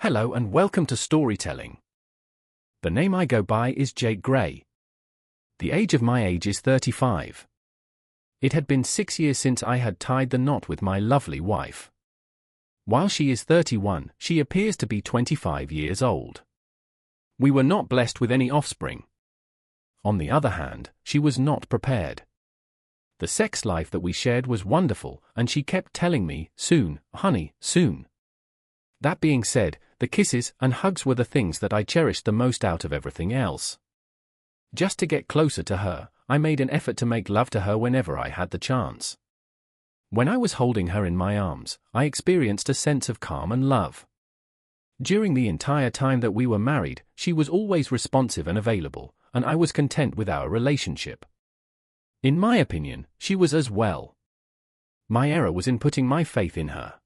Hello and welcome to Storytelling. The name I go by is Jake Gray. The age of my age is 35. It had been 6 years since I had tied the knot with my lovely wife. While she is 31, she appears to be 25 years old. We were not blessed with any offspring. On the other hand, she was not prepared. The sex life that we shared was wonderful, and she kept telling me, "Soon, honey, soon." That being said, the kisses and hugs were the things that I cherished the most out of everything else. Just to get closer to her, I made an effort to make love to her whenever I had the chance. When I was holding her in my arms, I experienced a sense of calm and love. During the entire time that we were married, she was always responsive and available, and I was content with our relationship. In my opinion, she was as well. My error was in putting my faith in her.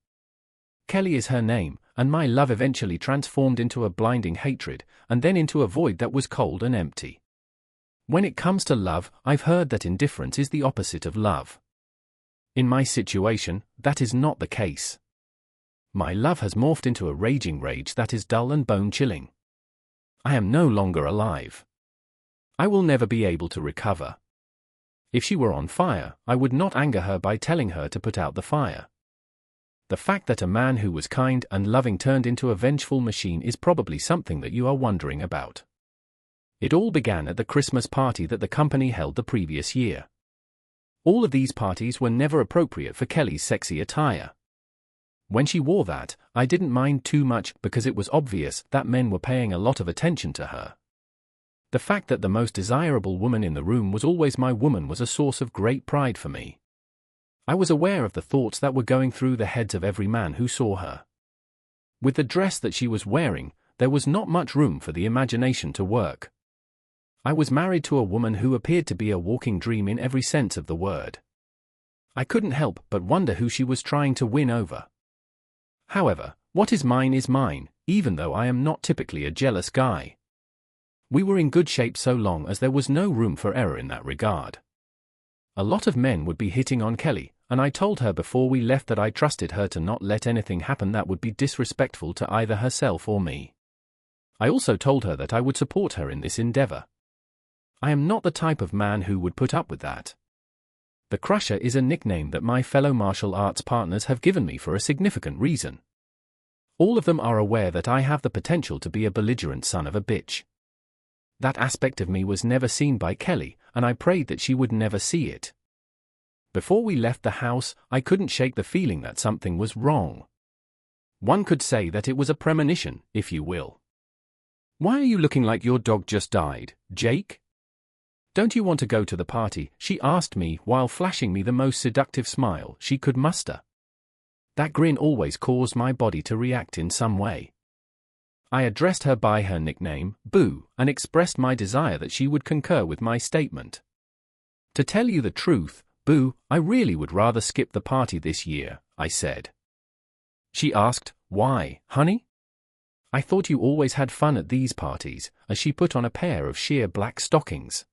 Kelly is her name, and my love eventually transformed into a blinding hatred, and then into a void that was cold and empty. When it comes to love, I've heard that indifference is the opposite of love. In my situation, that is not the case. My love has morphed into a raging rage that is dull and bone-chilling. I am no longer alive. I will never be able to recover. If she were on fire, I would not anger her by telling her to put out the fire. The fact that a man who was kind and loving turned into a vengeful machine is probably something that you are wondering about. It all began at the Christmas party that the company held the previous year. All of these parties were never appropriate for Kelly's sexy attire. When she wore that, I didn't mind too much because it was obvious that men were paying a lot of attention to her. The fact that the most desirable woman in the room was always my woman was a source of great pride for me. I was aware of the thoughts that were going through the heads of every man who saw her. With the dress that she was wearing, there was not much room for the imagination to work. I was married to a woman who appeared to be a walking dream in every sense of the word. I couldn't help but wonder who she was trying to win over. However, what is mine, even though I am not typically a jealous guy. We were in good shape so long as there was no room for error in that regard. A lot of men would be hitting on Kelly, and I told her before we left that I trusted her to not let anything happen that would be disrespectful to either herself or me. I also told her that I would support her in this endeavor. I am not the type of man who would put up with that. The Crusher is a nickname that my fellow martial arts partners have given me for a significant reason. All of them are aware that I have the potential to be a belligerent son of a bitch. That aspect of me was never seen by Kelly, and I prayed that she would never see it. Before we left the house, I couldn't shake the feeling that something was wrong. One could say that it was a premonition, if you will. "Why are you looking like your dog just died, Jake? Don't you want to go to the party?" she asked me while flashing me the most seductive smile she could muster. That grin always caused my body to react in some way. I addressed her by her nickname, Boo, and expressed my desire that she would concur with my statement. "To tell you the truth, Boo, I really would rather skip the party this year," I said. She asked, "Why, honey?" "I thought you always had fun at these parties," as she put on a pair of sheer black stockings.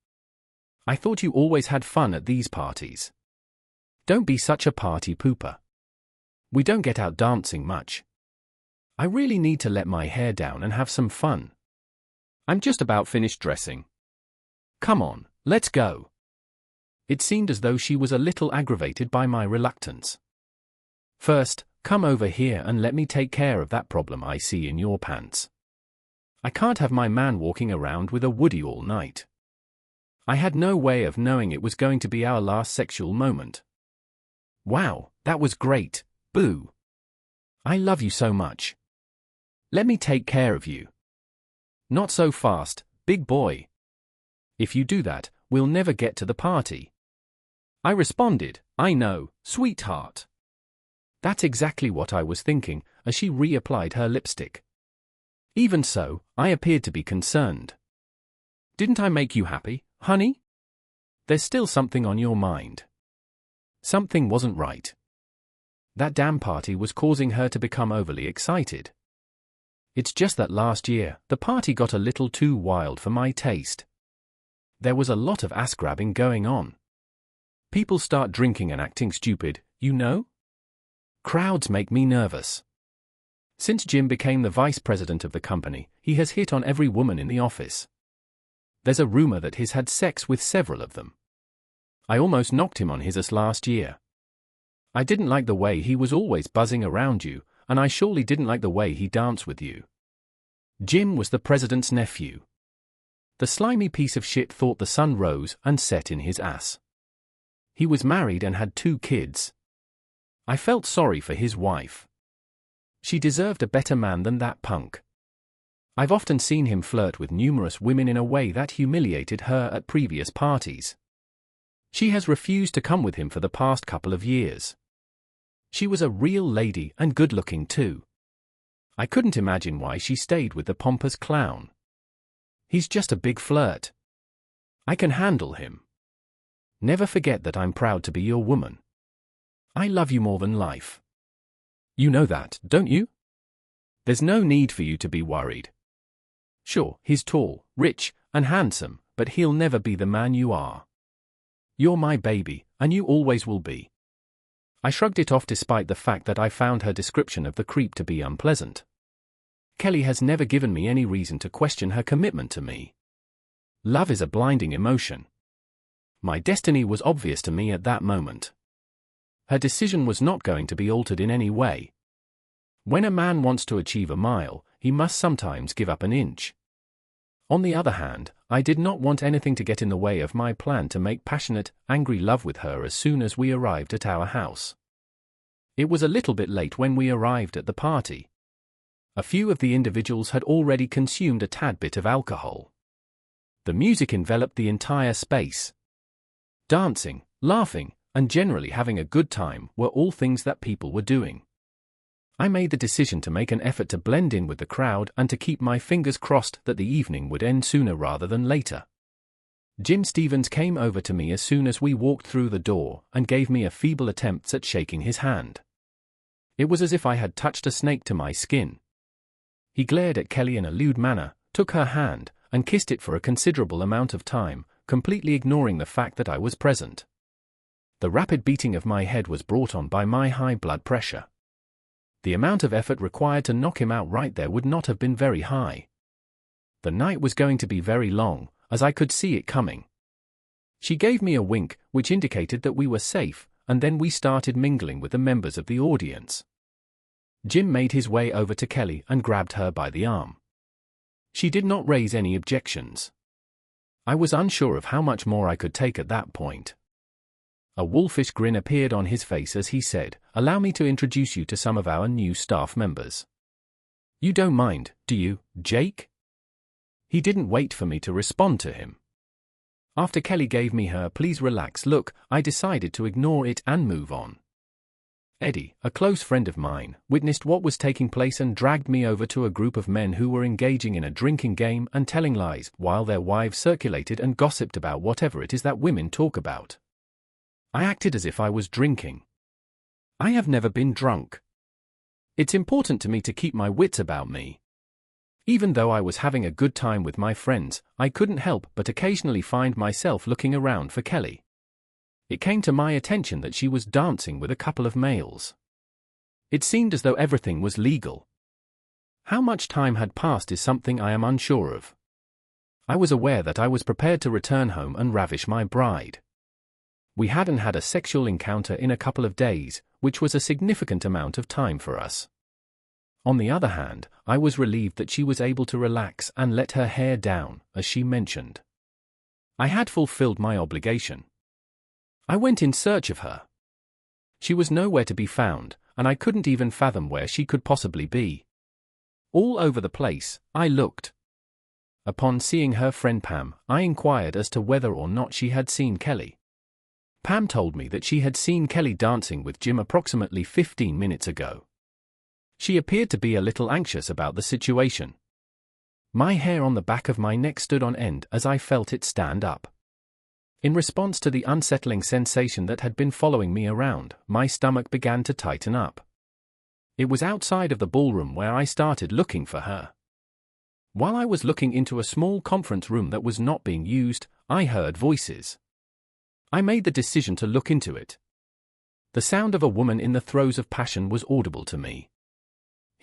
"I thought you always had fun at these parties. Don't be such a party pooper. We don't get out dancing much. I really need to let my hair down and have some fun. I'm just about finished dressing. Come on, let's go." It seemed as though she was a little aggravated by my reluctance. "First, come over here and let me take care of that problem I see in your pants. I can't have my man walking around with a woody all night." I had no way of knowing it was going to be our last sexual moment. "Wow, that was great, Boo. I love you so much. Let me take care of you." "Not so fast, big boy. If you do that, we'll never get to the party." I responded, "I know, sweetheart." That's exactly what I was thinking, as she reapplied her lipstick. Even so, I appeared to be concerned. "Didn't I make you happy, honey? There's still something on your mind." Something wasn't right. That damn party was causing her to become overly excited. It's just that last year, the party got a little too wild for my taste. There was a lot of ass-grabbing going on. People start drinking and acting stupid, you know? Crowds make me nervous. Since Jim became the vice president of the company, he has hit on every woman in the office. There's a rumor that he's had sex with several of them. I almost knocked him on his ass last year. I didn't like the way he was always buzzing around you, and I surely didn't like the way he danced with you. Jim was the president's nephew. The slimy piece of shit thought the sun rose and set in his ass. He was married and had 2 kids. I felt sorry for his wife. She deserved a better man than that punk. I've often seen him flirt with numerous women in a way that humiliated her at previous parties. She has refused to come with him for the past couple of years. She was a real lady and good-looking too. I couldn't imagine why she stayed with the pompous clown. He's just a big flirt. I can handle him. Never forget that I'm proud to be your woman. I love you more than life. You know that, don't you? There's no need for you to be worried. Sure, he's tall, rich, and handsome, but he'll never be the man you are. You're my baby, and you always will be. I shrugged it off despite the fact that I found her description of the creep to be unpleasant. Kelly has never given me any reason to question her commitment to me. Love is a blinding emotion. My destiny was obvious to me at that moment. Her decision was not going to be altered in any way. When a man wants to achieve a mile, he must sometimes give up an inch. On the other hand, I did not want anything to get in the way of my plan to make passionate, angry love with her as soon as we arrived at our house. It was a little bit late when we arrived at the party. A few of the individuals had already consumed a tad bit of alcohol. The music enveloped the entire space. Dancing, laughing, and generally having a good time were all things that people were doing. I made the decision to make an effort to blend in with the crowd and to keep my fingers crossed that the evening would end sooner rather than later. Jim Stevens came over to me as soon as we walked through the door and gave me a feeble attempt at shaking his hand. It was as if I had touched a snake to my skin. He glared at Kelly in a lewd manner, took her hand, and kissed it for a considerable amount of time, completely ignoring the fact that I was present. The rapid beating of my head was brought on by my high blood pressure. The amount of effort required to knock him out right there would not have been very high. The night was going to be very long, as I could see it coming. She gave me a wink, which indicated that we were safe, and then we started mingling with the members of the audience. Jim made his way over to Kelly and grabbed her by the arm. She did not raise any objections. I was unsure of how much more I could take at that point. A wolfish grin appeared on his face as he said, "Allow me to introduce you to some of our new staff members. You don't mind, do you, Jake?" He didn't wait for me to respond to him. After Kelly gave me her "please relax" look, I decided to ignore it and move on. Eddie, a close friend of mine, witnessed what was taking place and dragged me over to a group of men who were engaging in a drinking game and telling lies while their wives circulated and gossiped about whatever it is that women talk about. I acted as if I was drinking. I have never been drunk. It's important to me to keep my wits about me. Even though I was having a good time with my friends, I couldn't help but occasionally find myself looking around for Kelly. It came to my attention that she was dancing with a couple of males. It seemed as though everything was legal. How much time had passed is something I am unsure of. I was aware that I was prepared to return home and ravish my bride. We hadn't had a sexual encounter in a couple of days, which was a significant amount of time for us. On the other hand, I was relieved that she was able to relax and let her hair down, as she mentioned. I had fulfilled my obligation. I went in search of her. She was nowhere to be found, and I couldn't even fathom where she could possibly be. All over the place, I looked. Upon seeing her friend Pam, I inquired as to whether or not she had seen Kelly. Pam told me that she had seen Kelly dancing with Jim approximately 15 minutes ago. She appeared to be a little anxious about the situation. My hair on the back of my neck stood on end as I felt it stand up. In response to the unsettling sensation that had been following me around, my stomach began to tighten up. It was outside of the ballroom where I started looking for her. While I was looking into a small conference room that was not being used, I heard voices. I made the decision to look into it. The sound of a woman in the throes of passion was audible to me.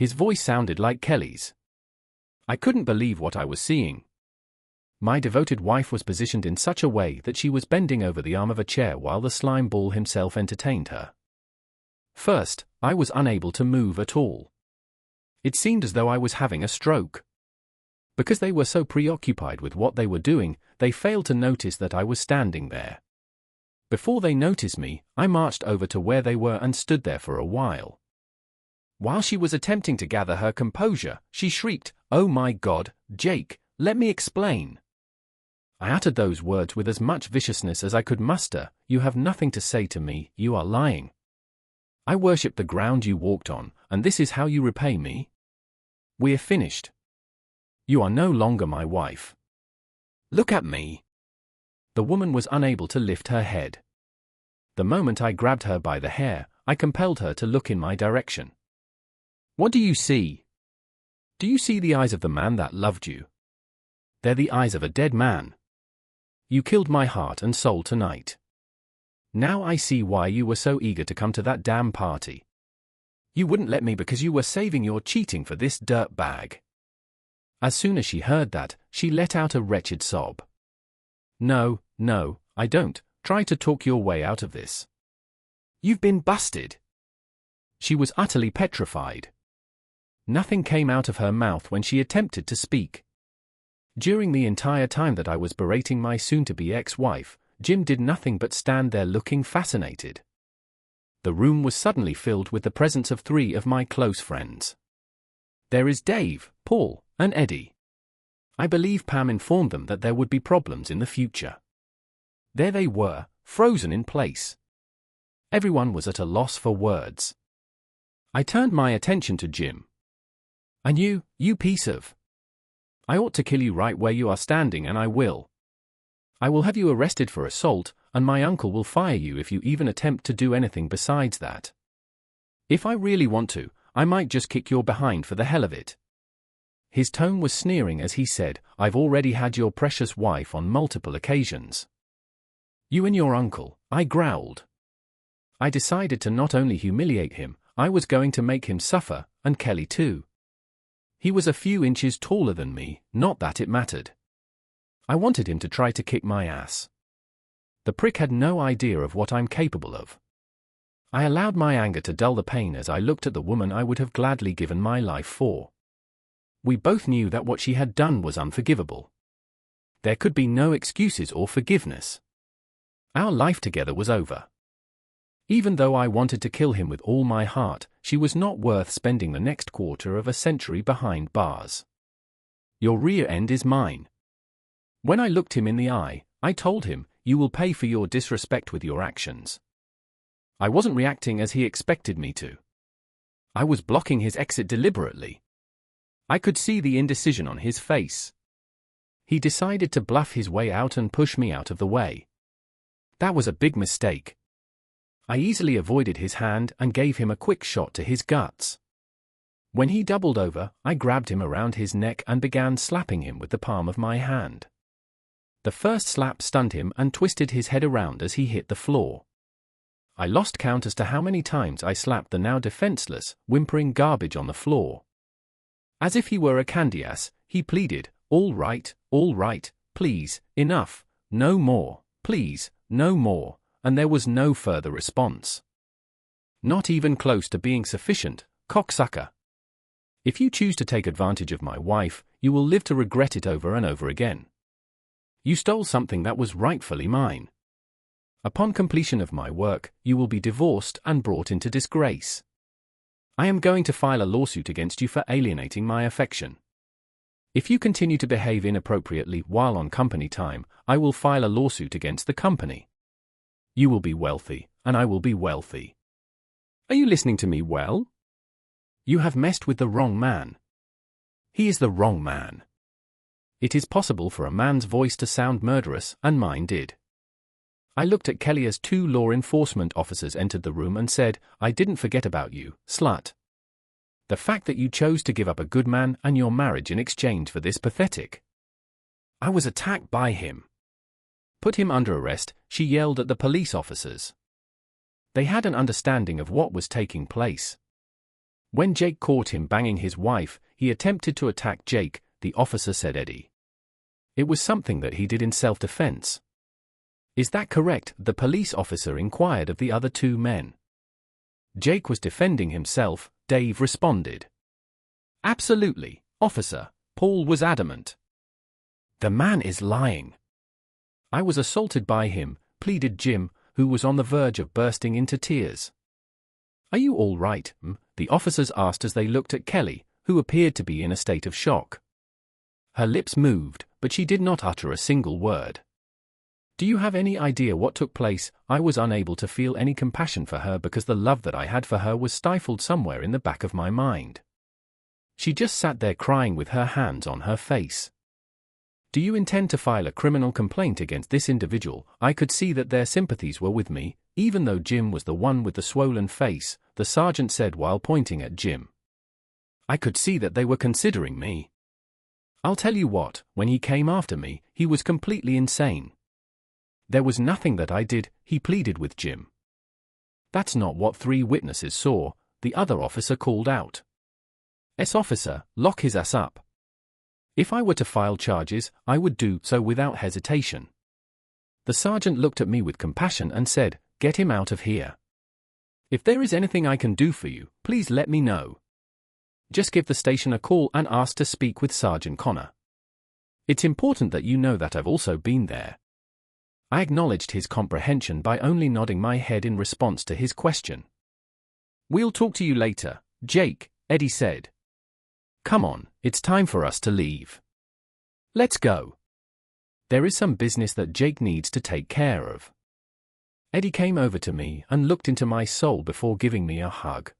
His voice sounded like Kelly's. I couldn't believe what I was seeing. My devoted wife was positioned in such a way that she was bending over the arm of a chair while the slime ball himself entertained her. First, I was unable to move at all. It seemed as though I was having a stroke. Because they were so preoccupied with what they were doing, they failed to notice that I was standing there. Before they noticed me, I marched over to where they were and stood there for a while. While she was attempting to gather her composure, she shrieked, "Oh my God, Jake, let me explain." I uttered those words with as much viciousness as I could muster. "You have nothing to say to me, you are lying. I worship the ground you walked on, and this is how you repay me? We're finished. You are no longer my wife. Look at me." The woman was unable to lift her head. The moment I grabbed her by the hair, I compelled her to look in my direction. "What do you see? Do you see the eyes of the man that loved you? They're the eyes of a dead man. You killed my heart and soul tonight. Now I see why you were so eager to come to that damn party. You wouldn't let me because you were saving your cheating for this dirt bag." As soon as she heard that, she let out a wretched sob. No, I don't. Try to talk your way out of this. You've been busted." She was utterly petrified. Nothing came out of her mouth when she attempted to speak. During the entire time that I was berating my soon-to-be ex-wife, Jim did nothing but stand there looking fascinated. The room was suddenly filled with the presence of 3 of my close friends. There is Dave, Paul, and Eddie. I believe Pam informed them that there would be problems in the future. There they were, frozen in place. Everyone was at a loss for words. I turned my attention to Jim. "And you piece of... I ought to kill you right where you are standing, and I will. I will have you arrested for assault, and my uncle will fire you if you even attempt to do anything besides that. If I really want to, I might just kick your behind for the hell of it." His tone was sneering as he said, "I've already had your precious wife on multiple occasions." "You and your uncle," I growled. I decided to not only humiliate him, I was going to make him suffer, and Kelly too. He was a few inches taller than me, not that it mattered. I wanted him to try to kick my ass. The prick had no idea of what I'm capable of. I allowed my anger to dull the pain as I looked at the woman I would have gladly given my life for. We both knew that what she had done was unforgivable. There could be no excuses or forgiveness. Our life together was over. Even though I wanted to kill him with all my heart, she was not worth spending the next quarter of a century behind bars. "Your rear end is mine." When I looked him in the eye, I told him, "You will pay for your disrespect with your actions." I wasn't reacting as he expected me to. I was blocking his exit deliberately. I could see the indecision on his face. He decided to bluff his way out and push me out of the way. That was a big mistake. I easily avoided his hand and gave him a quick shot to his guts. When he doubled over, I grabbed him around his neck and began slapping him with the palm of my hand. The first slap stunned him and twisted his head around as he hit the floor. I lost count as to how many times I slapped the now defenseless, whimpering garbage on the floor. As if he were a candy ass, he pleaded, all right, please, enough, no more, please, no more," and there was no further response. "Not even close to being sufficient, cocksucker. If you choose to take advantage of my wife, you will live to regret it over and over again. You stole something that was rightfully mine. Upon completion of my work, you will be divorced and brought into disgrace. I am going to file a lawsuit against you for alienating my affection. If you continue to behave inappropriately while on company time, I will file a lawsuit against the company. You will be wealthy, and I will be wealthy. Are you listening to me well? You have messed with the wrong man. He is the wrong man. It is possible for a man's voice to sound murderous, and mine did. I looked at Kelly as 2 law enforcement officers entered the room and said, "I didn't forget about you, slut. The fact that you chose to give up a good man and your marriage in exchange for this pathetic." I was attacked by him. "Put him under arrest," she yelled at the police officers. They had an understanding of what was taking place. When Jake caught him banging his wife, he attempted to attack Jake, the officer said Eddie. It was something that he did in self-defense. Is that correct? The police officer inquired of the other two men. Jake was defending himself, Dave responded. Absolutely, officer, Paul was adamant. The man is lying. I was assaulted by him, pleaded Jim, who was on the verge of bursting into tears. Are you all right? The officers asked as they looked at Kelly, who appeared to be in a state of shock. Her lips moved, but she did not utter a single word. Do you have any idea what took place? I was unable to feel any compassion for her because the love that I had for her was stifled somewhere in the back of my mind. She just sat there crying with her hands on her face. Do you intend to file a criminal complaint against this individual? I could see that their sympathies were with me, even though Jim was the one with the swollen face, the sergeant said while pointing at Jim. I could see that they were considering me. I'll tell you what, when he came after me, he was completely insane. There was nothing that I did, he pleaded with Jim. That's not what 3 witnesses saw, the other officer called out. Officer, lock his ass up. If I were to file charges, I would do so without hesitation. The sergeant looked at me with compassion and said, get him out of here. If there is anything I can do for you, please let me know. Just give the station a call and ask to speak with Sergeant Connor. It's important that you know that I've also been there. I acknowledged his comprehension by only nodding my head in response to his question. We'll talk to you later, Jake, Eddie said. Come on, it's time for us to leave. Let's go. There is some business that Jake needs to take care of. Eddie came over to me and looked into my soul before giving me a hug.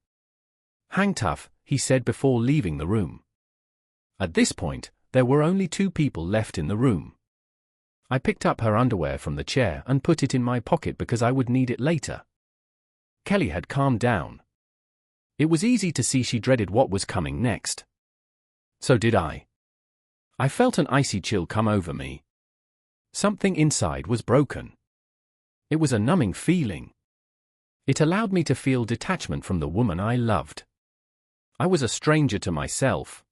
Hang tough, he said before leaving the room. At this point, there were only 2 people left in the room. I picked up her underwear from the chair and put it in my pocket because I would need it later. Kelly had calmed down. It was easy to see she dreaded what was coming next. So did I. I felt an icy chill come over me. Something inside was broken. It was a numbing feeling. It allowed me to feel detachment from the woman I loved. I was a stranger to myself.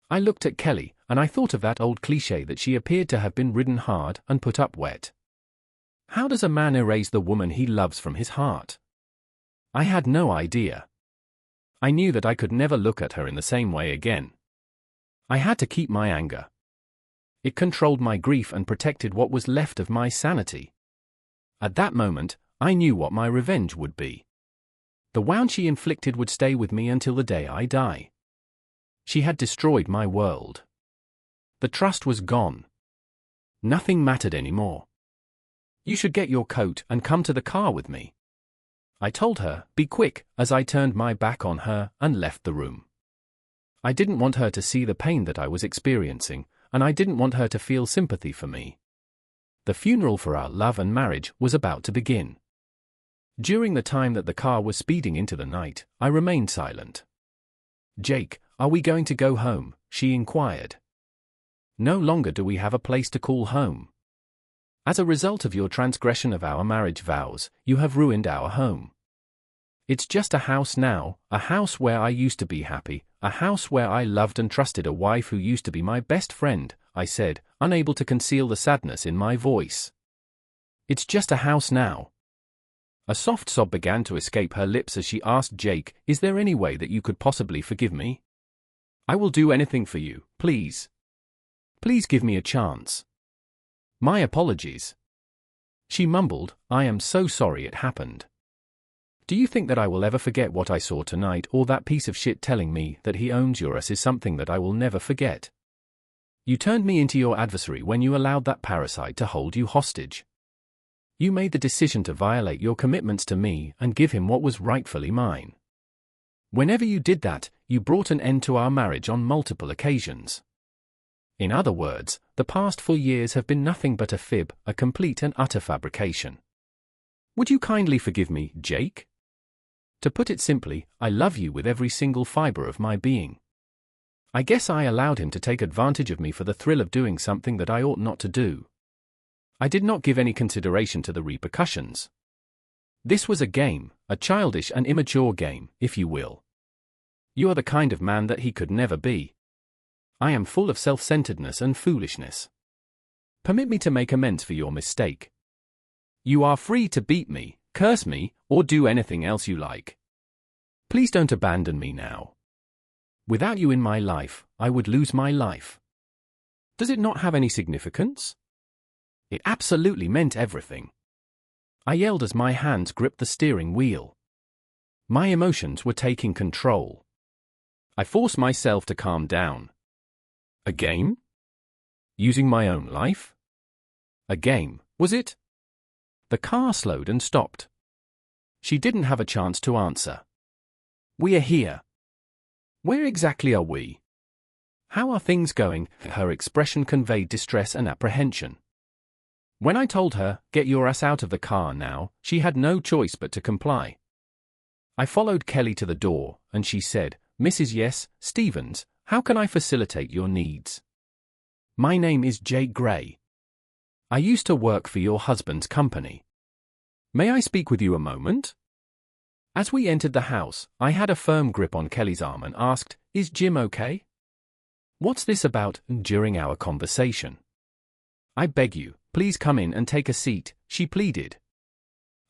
I looked at Kelly, and I thought of that old cliché that she appeared to have been ridden hard and put up wet. How does a man erase the woman he loves from his heart? I had no idea. I knew that I could never look at her in the same way again. I had to keep my anger. It controlled my grief and protected what was left of my sanity. At that moment, I knew what my revenge would be. The wound she inflicted would stay with me until the day I die. She had destroyed my world. The trust was gone. Nothing mattered anymore. You should get your coat and come to the car with me. I told her, be quick, as I turned my back on her and left the room. I didn't want her to see the pain that I was experiencing, and I didn't want her to feel sympathy for me. The funeral for our love and marriage was about to begin. During the time that the car was speeding into the night, I remained silent. Jake, are we going to go home? She inquired. No longer do we have a place to call home. As a result of your transgression of our marriage vows, you have ruined our home. It's just a house now, a house where I used to be happy, a house where I loved and trusted a wife who used to be my best friend, I said, unable to conceal the sadness in my voice. It's just a house now. A soft sob began to escape her lips as she asked Jake, is there any way that you could possibly forgive me? I will do anything for you, please. Please give me a chance. My apologies. She mumbled, I am so sorry it happened. Do you think that I will ever forget what I saw tonight, or that piece of shit telling me that he owns your ass is something that I will never forget? You turned me into your adversary when you allowed that parasite to hold you hostage. You made the decision to violate your commitments to me and give him what was rightfully mine. Whenever you did that, you brought an end to our marriage on multiple occasions. In other words, the past 4 years have been nothing but a fib, a complete and utter fabrication. Would you kindly forgive me, Jake? To put it simply, I love you with every single fiber of my being. I guess I allowed him to take advantage of me for the thrill of doing something that I ought not to do. I did not give any consideration to the repercussions. This was a game, a childish and immature game, if you will. You are the kind of man that he could never be. I am full of self-centeredness and foolishness. Permit me to make amends for your mistake. You are free to beat me, curse me, or do anything else you like. Please don't abandon me now. Without you in my life, I would lose my life. Does it not have any significance? It absolutely meant everything. I yelled as my hands gripped the steering wheel. My emotions were taking control. I forced myself to calm down. A game? Using my own life? A game, was it? The car slowed and stopped. She didn't have a chance to answer. We are here. Where exactly are we? How are things going? Her expression conveyed distress and apprehension. When I told her, get your ass out of the car now, she had no choice but to comply. I followed Kelly to the door, and she said, Mrs. Yes, Stevens, how can I facilitate your needs? My name is Jake Gray. I used to work for your husband's company. May I speak with you a moment? As we entered the house, I had a firm grip on Kelly's arm and asked, Is Jim okay? What's this about? During our conversation. I beg you, please come in and take a seat, she pleaded.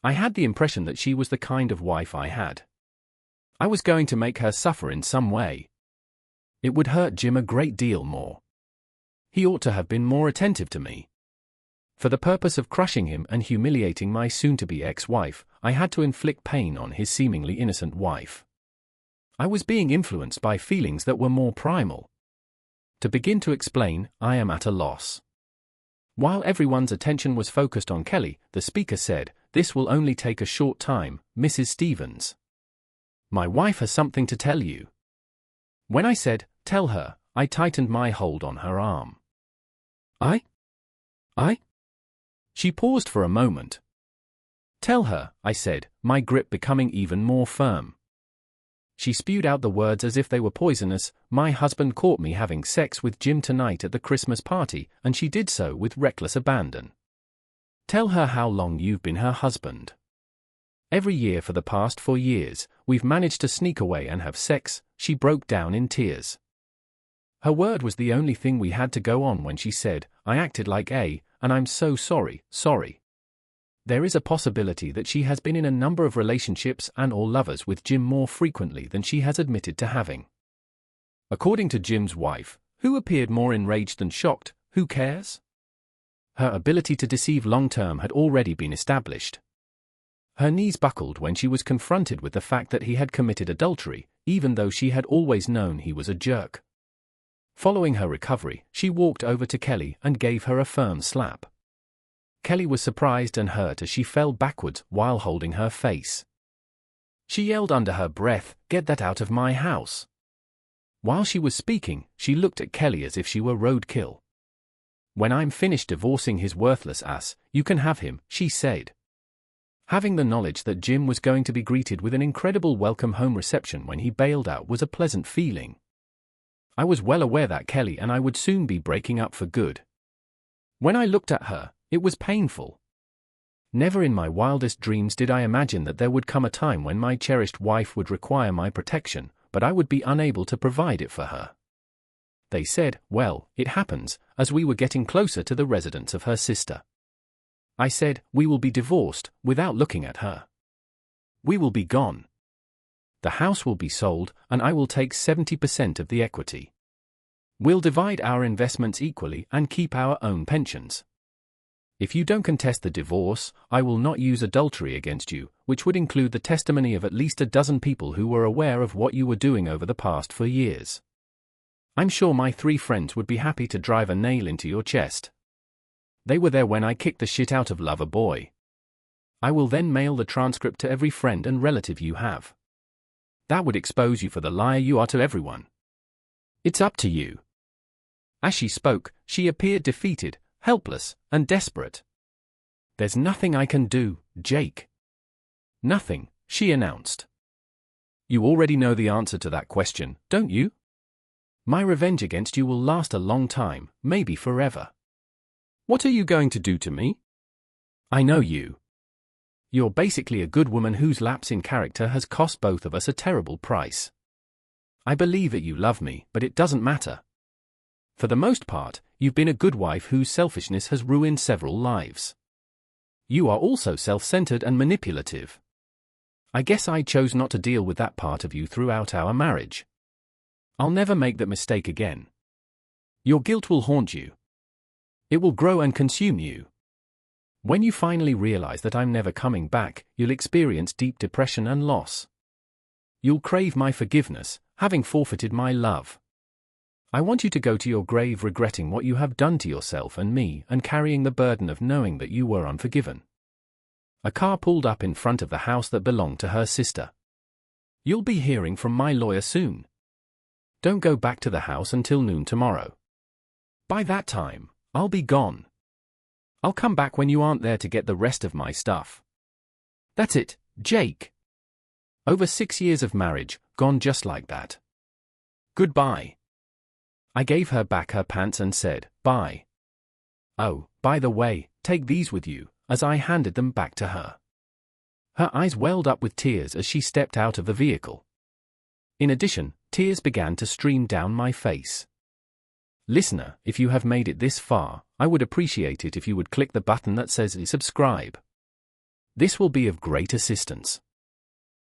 I had the impression that she was the kind of wife I had. I was going to make her suffer in some way. It would hurt Jim a great deal more. He ought to have been more attentive to me. For the purpose of crushing him and humiliating my soon-to-be ex-wife, I had to inflict pain on his seemingly innocent wife. I was being influenced by feelings that were more primal. To begin to explain, I am at a loss. While everyone's attention was focused on Kelly, the speaker said, This will only take a short time, Mrs. Stevens. My wife has something to tell you. When I said, tell her, I tightened my hold on her arm. I? She paused for a moment. Tell her, I said, my grip becoming even more firm. She spewed out the words as if they were poisonous. My husband caught me having sex with Jim tonight at the Christmas party, and she did so with reckless abandon. Tell her how long you've been her husband. Every year for the past 4 years, we've managed to sneak away and have sex. She broke down in tears. Her word was the only thing we had to go on when she said, I acted like and I'm so sorry. There is a possibility that she has been in a number of relationships and/or lovers with Jim more frequently than she has admitted to having. According to Jim's wife, who appeared more enraged than shocked, who cares? Her ability to deceive long-term had already been established. Her knees buckled when she was confronted with the fact that he had committed adultery, even though she had always known he was a jerk. Following her recovery, she walked over to Kelly and gave her a firm slap. Kelly was surprised and hurt as she fell backwards while holding her face. She yelled under her breath, Get that out of my house. While she was speaking, she looked at Kelly as if she were roadkill. When I'm finished divorcing his worthless ass, you can have him, she said. Having the knowledge that Jim was going to be greeted with an incredible welcome home reception when he bailed out was a pleasant feeling. I was well aware that Kelly and I would soon be breaking up for good. When I looked at her, it was painful. Never in my wildest dreams did I imagine that there would come a time when my cherished wife would require my protection, but I would be unable to provide it for her. They said, well, it happens, as we were getting closer to the residence of her sister. I said, we will be divorced, without looking at her. We will be gone. The house will be sold, and I will take 70% of the equity. We'll divide our investments equally and keep our own pensions. If you don't contest the divorce, I will not use adultery against you, which would include the testimony of at least a dozen people who were aware of what you were doing over the past 4 years. I'm sure my 3 friends would be happy to drive a nail into your chest. They were there when I kicked the shit out of Lover Boy. I will then mail the transcript to every friend and relative you have. That would expose you for the liar you are to everyone. It's up to you. As she spoke, she appeared defeated, helpless, and desperate. There's nothing I can do, Jake. Nothing, she announced. You already know the answer to that question, don't you? My revenge against you will last a long time, maybe forever. What are you going to do to me? I know you. You're basically a good woman whose lapse in character has cost both of us a terrible price. I believe that you love me, but it doesn't matter. For the most part, you've been a good wife whose selfishness has ruined several lives. You are also self-centered and manipulative. I guess I chose not to deal with that part of you throughout our marriage. I'll never make that mistake again. Your guilt will haunt you. It will grow and consume you. When you finally realize that I'm never coming back, you'll experience deep depression and loss. You'll crave my forgiveness, having forfeited my love. I want you to go to your grave regretting what you have done to yourself and me and carrying the burden of knowing that you were unforgiven. A car pulled up in front of the house that belonged to her sister. You'll be hearing from my lawyer soon. Don't go back to the house until noon tomorrow. By that time, I'll be gone. I'll come back when you aren't there to get the rest of my stuff. That's it, Jake. Over 6 years of marriage, gone just like that. Goodbye. I gave her back her pants and said, bye. Oh, by the way, take these with you, as I handed them back to her. Her eyes welled up with tears as she stepped out of the vehicle. In addition, tears began to stream down my face. Listener, if you have made it this far, I would appreciate it if you would click the button that says subscribe. This will be of great assistance.